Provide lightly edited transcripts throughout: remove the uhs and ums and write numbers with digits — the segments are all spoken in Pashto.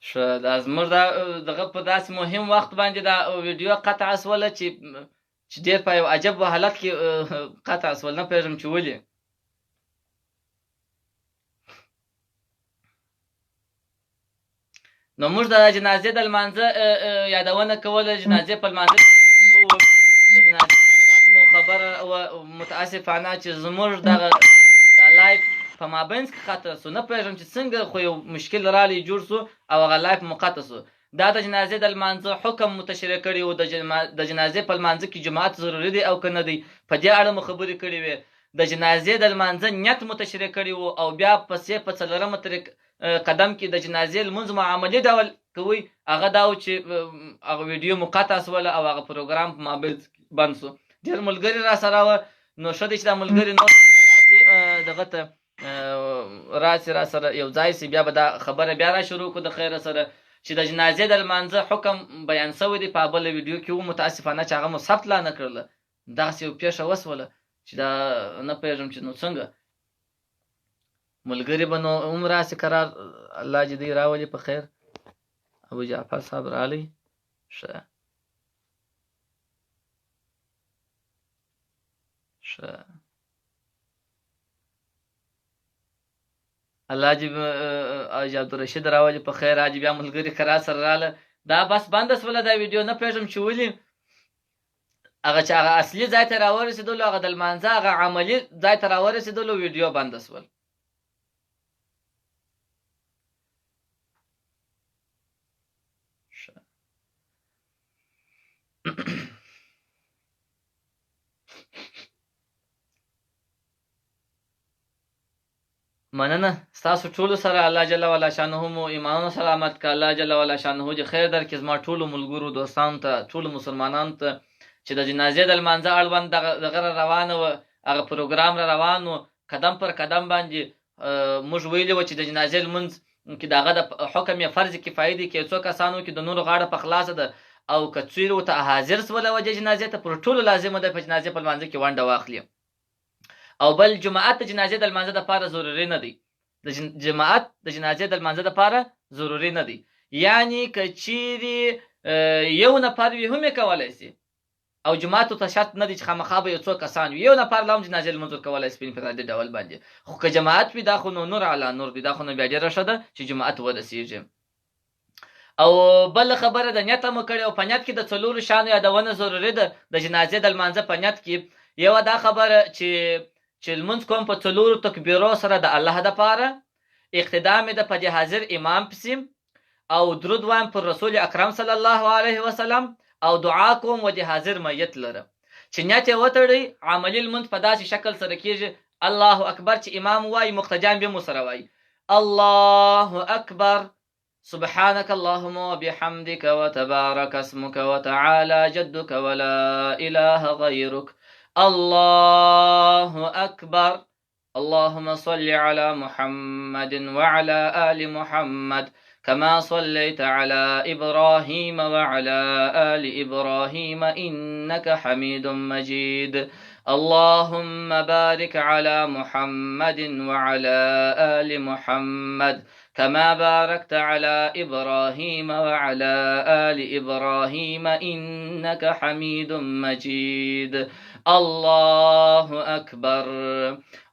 ښه دا زموږ دا دغه په داسې مهم وخت باندې دا ویډیو قطع شوله چې ډېر په یو عجب حالت کې قطع شول، نه پوهېږم چې ولې. نو موږ د جنازې د لمانځه یادونه کوله. جنازې په لمانځه د جنازې مو خبره متاسفانه چې زموږ دغه دا لایف په مابینځ کې قطع سو، نه پوهېږم چې څنګه، خو یو مشکل رالی جوړ سو او هغه لایف مو قطع سو. دا د جنازې د لمانځه حکم مو تشریح کړی و. د جنازې په لمانځه کې جماعت ضروري دی او که نه دی، په دې اړه مو خبرې کړې وې. د جنازې د لمانځه نیت مو تشریح کړی و، او بیا پسې په څلورمه قدم کې د جنازې لمونځ مو عملي ډول کوئ. هغه دا و چې هغه ویډیو مو قطع سوله او هغه پروګرام په مابینځ بند سو. ډېر ملګري را سره وه، نو ښه دی چې دا ملګري نور راسي دغه ته راسي را سره یو ځای سي، بیا به دا خبره بیا را شروع کړو د خیره سره چې د جنازې د لمانځه حکم بیان شوی دی په بله ویډیو کې و. متاسفانه چې هغه مو ثبت لا نه کړله. داسې یو پیښه وسوله چې دا نه پوهېږم چې نو څنګه ملګري به نو هم راسي قرار. الله دې دوی راولي په خیر. ابو جعفر صاحب رالی. ښه ښه الله دې حاجي عبدالرشید راولي په خیر. حاجي بیا ملګري قرار سره راله. دا بس بنده سوله دا ویډیو، نه پوهېږم چې ولې. هغه چې هغه اصلي ځای ته راورسېدلو، هغه د لمانځه هغه عملي ځای ته راورسېدلو، ویډیو بنده سول. مننه ستاسو ټولو سره. الله جل وعلا شانه مو ایمانونو سلامت که. الله جل وعلا شانه دې خیر درکړي زما ټولو ملګرو دوستانو ته، ټولو مسلمانانو ته چې د جنازې د لمانځه اړوند دغه را روانه وه، هغه پروګرام را روان و. قدم پر قدم باندې موږ ویلي وه چې د جنازې لمونځ کې د هغه د حکم یې فرض کفایي دی، که څو کسانو کې د نورو غاړه په خلاصه ده، او که څوی ورته حاضر سوله وجه جنازې ته، پر ټولو لازمه ده په جنازې په لمانځه کې ونډه واخلي. او بل جماعت د جنازې د لمانځه دپاره ضروري نه دی. جماعت د جنازې د لمانځه دپاره ضروري نه دی، یعنی که چیرې یو نفر وي هم یې کولی سي، او جماعت ته شرط نه دی چې خامخا به یو څو کسان وي. یو نفر لا هم جنازې لمونځ ورکولی سي په انفرادي ډول باندې. خو که جماعت وي دا خو نو نور علی نور دی، دا خو نو بیا ډېره ښه ده چې جماعت ورسېږي. او بله خبره د نیت مو کړې، او په نیت کې د څلورو شیانو یادونه ضروري ده د جنازې د لمانځه په نیت کې. یوه دا خبره چې لمونځ کوم په څلورو تکبیرو سره د الله دپاره، اقتدا مې ده په دې حاضر امام پسې، او درود وایم پر رسول اکرم صلی الله علیه وسلم، او دعا کوم و د حاضر میت لره. چې نیت یې وتړئ، عملي لمونځ په داسې شکل سره کېږي. الله اکبر چې امام وایي، مقتدیان بیا مو سره وایي الله اکبر، سبحانك اللهم وبحمدك وتبارك اسمك وتعالى جدك ولا إله غيرك، الله أكبر، اللهم صل على محمد وعلى آل محمد كما صليت على إبراهيم وعلى آل إبراهيم إنك حميد مجيد، اللهم بارك على محمد وعلى آل محمد كما باركت على إبراهيم وعلى آل إبراهيم إنك حميد مجيد، الله أكبر،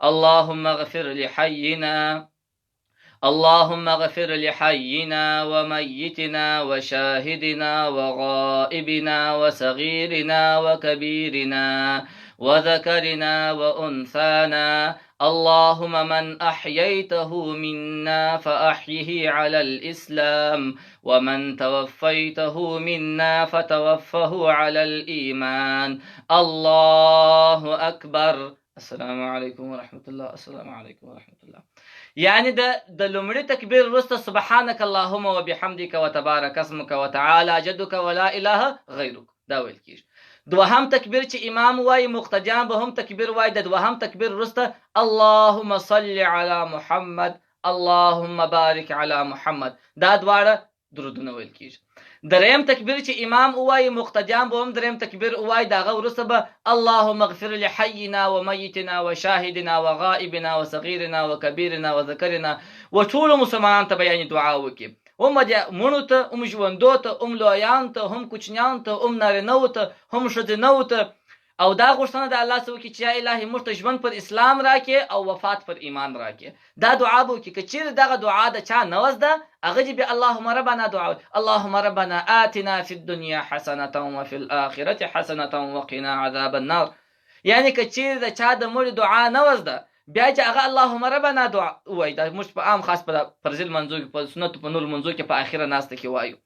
اللهم اغفر لحينا، اللهم اغفر لحينا وميتنا وشاهدنا وغائبنا وصغيرنا وكبيرنا وذكرنا وأنثانا، اللهم من أحييته منا فأحيه على الإسلام، ومن توفيته منا فتوفه على الإيمان، الله أكبر. السلام عليكم ورحمة الله. السلام عليكم ورحمة الله. یعنی د لومړي تکبیر وروسته سبحانك اللهم وبحمدك وتبارك اسمك وتعالى جدك ولا اله غیرک دا ویل کیږي. دوهم تکبیر چې امام وایي، مقتدیان به هم تکبیر وایي. د دوهم تکبیر وروسته اللهم صل على محمد، اللهم بارك على محمد، دا دواړه درودونه ویل کیږي. دریم تکبیر چې امام وایي، مقتدیان به هم دریم تکبیر وایي. د هغه وروسته به اللهم اغفر لحینا ومیتنا وشاهدنا وغائبنا وصغیرنا وکبیرنا وذکرنا، و ټولو مسلمانانو ته به یعنې دعا وکړي. هم د مړو ته، هم ژوندو ته، هم لویانو ته، هم کوچنیانو ته، هم نارینهو ته، هم ښځینهو ته. او دا غوښتنه د الله څه وکړي چې یا الهي موږ ته ژوند پر اسلام راکړې او وفات پر ایمان راکړې. دا دعا به وکړي. که چیرې دغه دعا د چا نه وزده، هغه دې بیا اللهم ربنا دعا وکړي، اللهم ربنا آتنا فی الدنیا حسنة وفي الآخرة حسنة وقنا عذاب النار. یعنی که چیرې د چا د مړي دعا نه وزده، بیا چې هغه اللهم ربنا دعا وایي. دا موږ په عام خاص په فرضي لمنځو کې، په سنتو په نورو لمنځو کې په اخره ناسته کې وایو.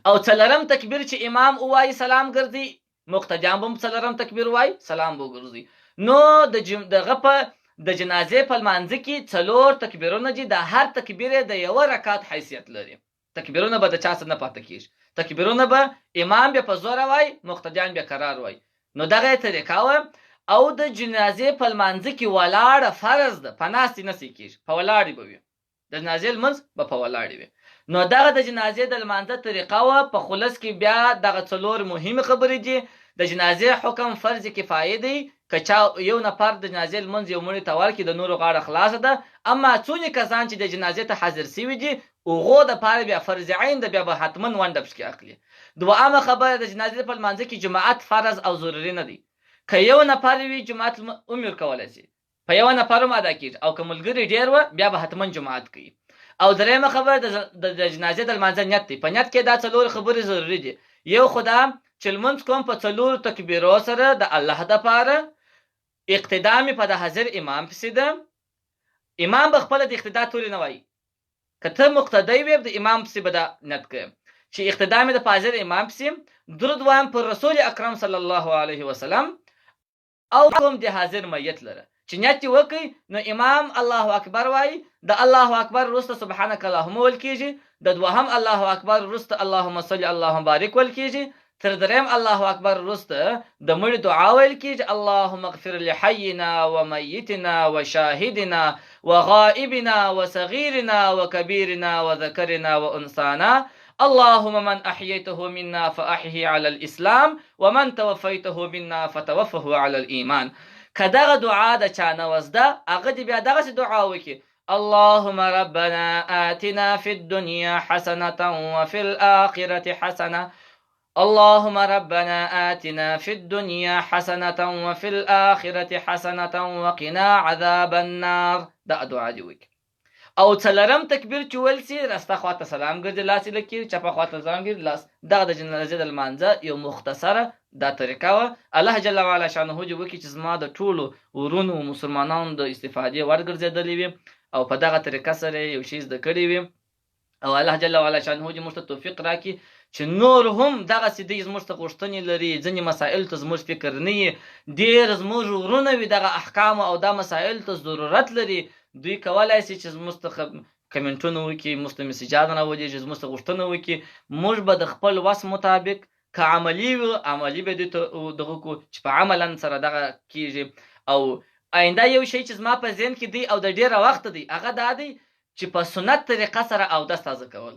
او څلرم تکبیر چې امام وایي سلام ګرځي، مقتدیان به هم څلرم تکبیر وایي سلام به وګرځي. نو دغه په د جنازې په لمانځه کې 4 تکبیرونه دي. د هر تکبیر د یو رکعت حیثیت لري. تکبیرونه به د چا څخه نه پاتې کیږي. تکبیرونه به امام بیا په زور وایي، مقتدیان بیا قرار وایي. نو دغه طریقه و. او د جنازې په لمانځه کې ولاړه فرض ده، په ناستې نسې کیږي، په ولاړې به وي. د جنازې لمونځ به په ولاړې وي. نو دغه د جنازې د لمانځه طریقه وه. په خلص کې بیا دغه 4 مهمې خبرې دي. د جنازې حکم فرض کفایه دی. که چا یو نفر د جنازې لمونځ یو مړي ته ورکړي، د نورو غاړه خلاصه ده. اما څونه کسان چې د جنازې ته حاضر شوي دي، هغو دپاره بیا فرض عین ده، بیا به حتما ونډه پکې اخلي. دویمه خبره، د جنازې په لمانځه کې جماعت فرض او ضروري نه دی. که یو نفر وي جماعت عمر کولی شي، په یو نفر هم ادا کېږي. او که ملګري ډېر وه، بیا به حتما جماعت کوي. او درېیمه خبره، د جنازې د لمانځه نیت دی. په نیت کې دا 4 خبرې ضروري دي. یو خو دا چې لمونځ کوم په 4 تکبیرو سره د الله دپاره. اقتدا مې په د حاضر امام پسې ده. امام به خپله د اقتدا تورې نه وایي. که ته مقتدی وې، د امام پسې به دا نیت کوې چې اقتدا مې د حاضر امام پسې. درود وایم پر رسول اکرم صلی الله علیه وسلم. او کوم د حاضر میت لره چې نیت وکړي، نو امام الله اکبر وایي. د الله اکبر وروسته سبحانک اللهم ویل کېږي. د دوهم الله اکبر وروسته اللهم صل اللهم بارک ویل کېږي. تر درېیم الله اکبر وروسته د مړي دعا ویل کېږي. اللهم اغفر لحینا ومیتنا وشاهدنا وغائبنا وصغیرنا وکبیرنا وذکرنا وانثانا. اللهم من احييته منا فاحيه على الاسلام ومن توفيته منا فتوفه على الايمان. کداغه دعا د چا نه وزده، هغه دې بیا دغه دعا وکړي. اللهم ربنا آتنا في الدنيا حسنة وفي الآخرة حسنة. اللهم ربنا آتنا في الدنيا حسنة وفي الآخرة حسنة وقنا عذاب النار. دا دعا دی وکړي. او 4م تکبیر چې ویل سي، راسته خواته سلام ګرځي، لاس یې لکېږي، چپه خواته سلام ګرځي، لاس. دغه د جنازې د لمانځه یو مختصره دا طریقه وه. الله جل وعلا شانه دې وکړي چې زما د ټولو ورونو مسلمانانو د استفادې وړ ګرځېدلې وي او په دغه طریقه سره یو شی زده کړی وي. او الله جل وعلا شانه دې موږ ته توفیق راکړي چې نور هم دغسې دوی زموږ ته غوښتنې لري. ځینې مسایلو ته زموږ فکر نه وي، ډېر زموږ ورونه وي دغه احکامو او دا مسایلو ته ضرورت لري. دوی کولی شي چې زموږ ته کمنټونه وکړي، موږ ته مسیجات راولېږي، زموږ ته غوښتنه وکړي. موږ به د خپل وس مطابق، که عملي وي عملي به دوی ته دغه کړو چې په عملا سره دغه کېږي. او آینده یو شی چې زما په ذهن کې دی او د ډېره وخته دی، هغه دا دی چې په سنت طریقه سره اودس تازه کول.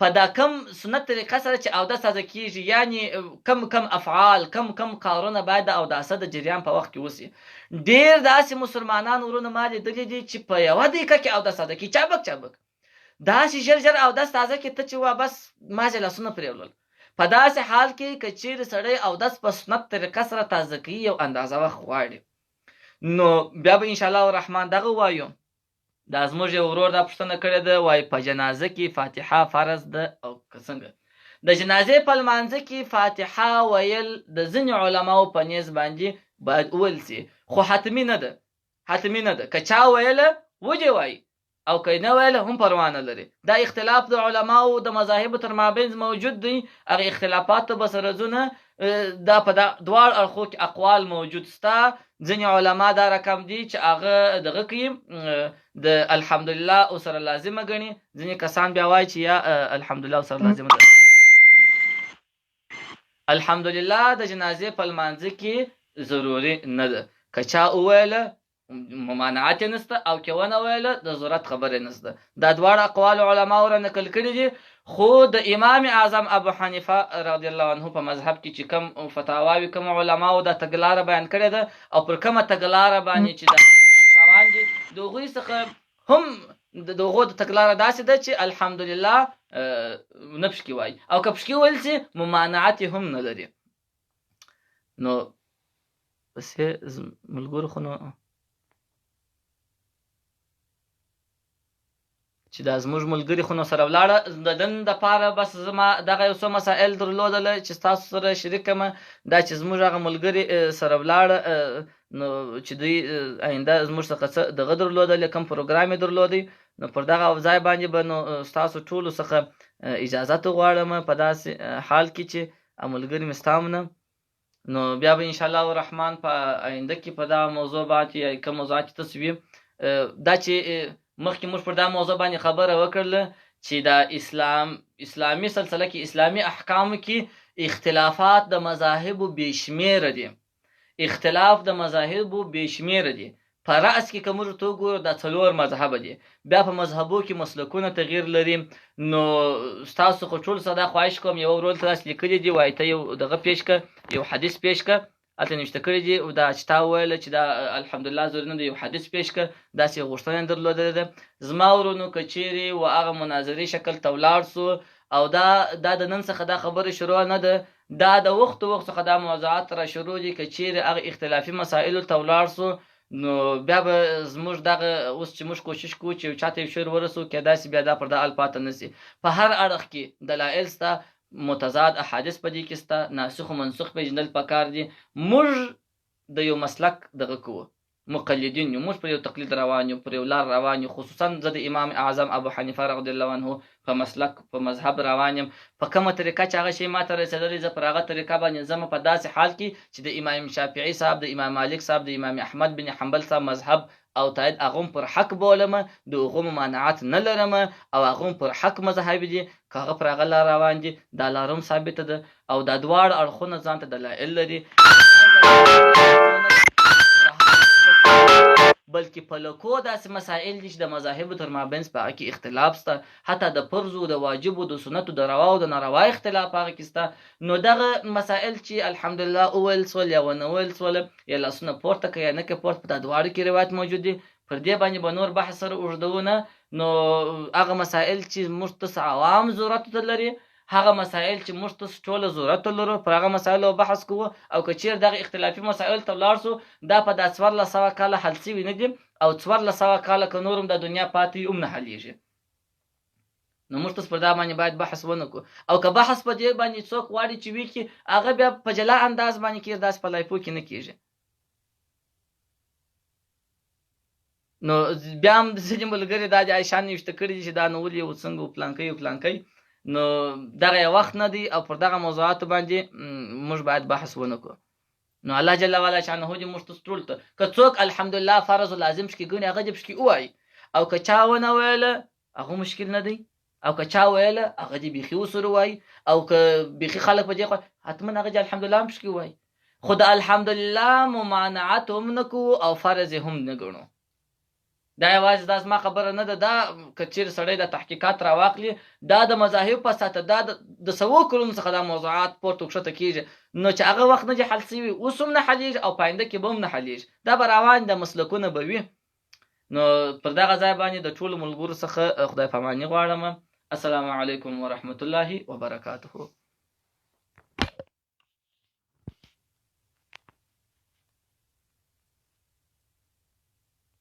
په دا کم سنت طریقه سره چې اودس تازه کېږي، یعنی کم افعال، کم کارونه باید د اوداسه د جریان په وخت کې وسي. ډېر داسې مسلمانان ورونه ما لیدلي دي چې په 1 دقیقه کې اودس تازه کړي، چابک داسې ژر اودس تازه کړي، ته چې وا بس مازې لاسونه پرېولل. په داسې حال کې که چیرې سړی اودس په سنت طریقه سره تازه کوي، یو اندازه وخت غواړي. نو بیا به انشاءالله الرحمن دغه وایو. دا زموږ یو ورور دا پوښتنه کړې ده، وایي په جنازه کې فاتحه فرض ده او که څنګه؟ د جنازې په لمانځه کې فاتحه ویل د ځینې علماو په نیز باندې باید وویل سي، خو حتمي نه ده. که چا ویله ودې وایي، او که نه ویله هم پروا نه لري. دا اختلاف د علماو د مذاهبو تر مابین موجود دی. هغه اختلافاتو به سره ځونه دا په دواړو اړخو کې اقوال موجود ستا. ځینې علما دا رقم دي چې هغه دغه کوي د الحمدلله او سره لازمه ګڼي. ځینې کسان بیا وایي چې یا الحمدلله او سره لازمه ده. الحمدلله د جنازې په لمانځه کې ضروري نه ده. که چا وویله ممانعت نشته، او که ونه ویله د ضرورت خبرې نشته. دا دواړه اقوال علماو را نقل کړي دي. خو د امام اعظم ابو حنیفه رضی الله عنه په مذهب کې چې کوم فتاواوي کوم علماو دا تګلاره بیان کړې ده، او پر کومه تګلاره باندې چې د روان دي، د هغوی څخه هم د هغو د تګلاره داسې ده چې الحمدلله نه پشکې وایي، او که پشکې ویل سي ممانعت هم نه لري. نو بس ملګرو خو نو چې دا زموږ ملګري خو نو سره ولاړه د دن دپاره بس زما دغه یو څه مسایل درلودله چې ستاسو سره شریکم، دا چې زموږ هغه ملګري سره ولاړه نو چې دوی آینده زموږ څخه څه دغه درلودل کوم پروګرام یې درلودی، نو پر دغه ځای باندې به نو ستاسو ټولو څخه اجازت غواړم په داسې حال کې چې ملګري مې ستا نه، نو بیا به انشاءالله الرحمن په آینده کې په دغه موضوع باندې یا کوم موضوعات چې تاسو وي دا چې مخکې موږ پر دا موضوع باندې خبره وکړله چې دا اسلامي سلسله کې اسلامي احکامو کې اختلافات د مذاهبو بې شمېره دي، اختلاف د مذاهبو بې شمېره دي. په رأس کې که موږ ته وګورو دا 4 مذهبه دي، بیا په مذهبو کې مسلکونه تغییر لري. نو ستاسو خو ټول څه دا خواهش کوم یو ورور ته داسې لیکلي دي وایي ته یو دغه پیش که یو حدیث پیش که هلته نوشته کړي دي دا چې تا وویله چې دا الحمدلله ضروري نه ده یو حدیث پیش که داسې غوښتنه یې درلودلې ده. زما ورونو که چیرې و هغه مناظرې شکل ته ولاړ سو او دا د نن څخه دا خبره شروع نه ده، دا د وخت څخه دا موضوعات را شروع دي. که چیرې هغه اختلافي مسایلو ته ولاړ سو نو بیا به زموږ دغه اوس چې موږ کوشش کوو چې چاته یو شعر ورسو کېدای سي بیا دا پر دا حال پاته نه سي. په هر اړخ کې دلایل سته، متضاد احادیث په دې کې سته، ناسخ و منسوخ پیژندل پکار دي. موږ د یو مسلک دغه کوو، مقلدین یو، موږ پر یو تقلید روان یو، پر یو لار روان یو. خصوصا زه د امام اعظم ابو حنیفه رضی الله عنه په مسلک په مذهب روان یم. په کومه طریقه چې هغه شی ماته رسېدلی زه پر هغه طریقه باندې ځم، په داسې حال کې چې د امام شافعي صاحب، د امام مالک صاحب، د امام احمد بن حنبل صاحب مذهب او تایید هغه پر حق بولم، د هغو ممانعت نه لرم او هغه پر حق مذهب دي. که هغه پر هغه لار روان دي دا لار هم ثابته ده او دا دواړه اړخونه ځان ته دلایل لري، بلکې په لکو داسې مسایل دي چې د مذاهبو تر مابینځ په هغه کې اختلاف شته، حتی د فرضو، د واجبو، د سنتو، د روا او د ناروا اختلاف هغه کې شته. نو دغه مسایل چې الحمدلله وویل سول یا ونه ویل سول، یا لاسونه پورته که یا نه که پورته، په دا دواړو کې روایت موجود دي. پر دې باندې به نور بحث سره اوږدو نه. نو هغه مسایل چې موږ تاسو عوام ضرورت لري، هغه مسایل چې موږ تاسو ټول ضرورت لرو، پر هغه مسایلو بحث کوو. او که چیرې دغه اختلافي مسایل ته ولاړ سو دا په دا 1400 کاله حل سوي نه دي او 1400 کاله که نور هم د دنیا پاتې هم نه حلیږي. نو موږ تاسو پر دا باندې باید بحث ونه کړو. او که بحث په دې باندې څوک غواړي چې وي کې هغه بیا په جلا انداز باندې کېږي، داسې په لایفو کې نه کېږي. نو بیا هم ځینې ملګري دا د عایشان نوشته کړي دي چې دا نو ولې و څنګه و پلانکی و پلانکی. نو دغه یو وخت نه دی او پر دغه موضوعاتو باندې موږ باید بحث ونه کړو. نو الله جل وعلا شانه دې موږ تاسو ټول ته که څوک الحمدلله فرض او لازم شکی ګڼي هغه دې شکی وایي، او که چا ونه ویله هغه مشکل نه دی، او که چا ویله هغه دې بیخي وسره وایي، او که بیخي خلک په دې حتما هغه دې الحمدلله هم شکی وایي. خو د الحمدلله ممانعت هم نه کوو او فرض هم نه ګڼو. دا یوازې دا زما خبره نه ده، دا که چیرې سړی د تحقیقات راواخلي دا د مذاهب په ساته دا د 100 کلونو څخه دا موضوعات پورته کښته کېږي، نو چې هغه وخت نه دي حل سوي اوس هم نه حلیږي او پاینده کې به هم نه حلیږي، دا به روان د مسلکونه به وي. نو پر دغه ځای باندې د ټولو ملګرو څخه خدای پاماني غواړم. السلام علیکم ورحمة الله وبرکاته.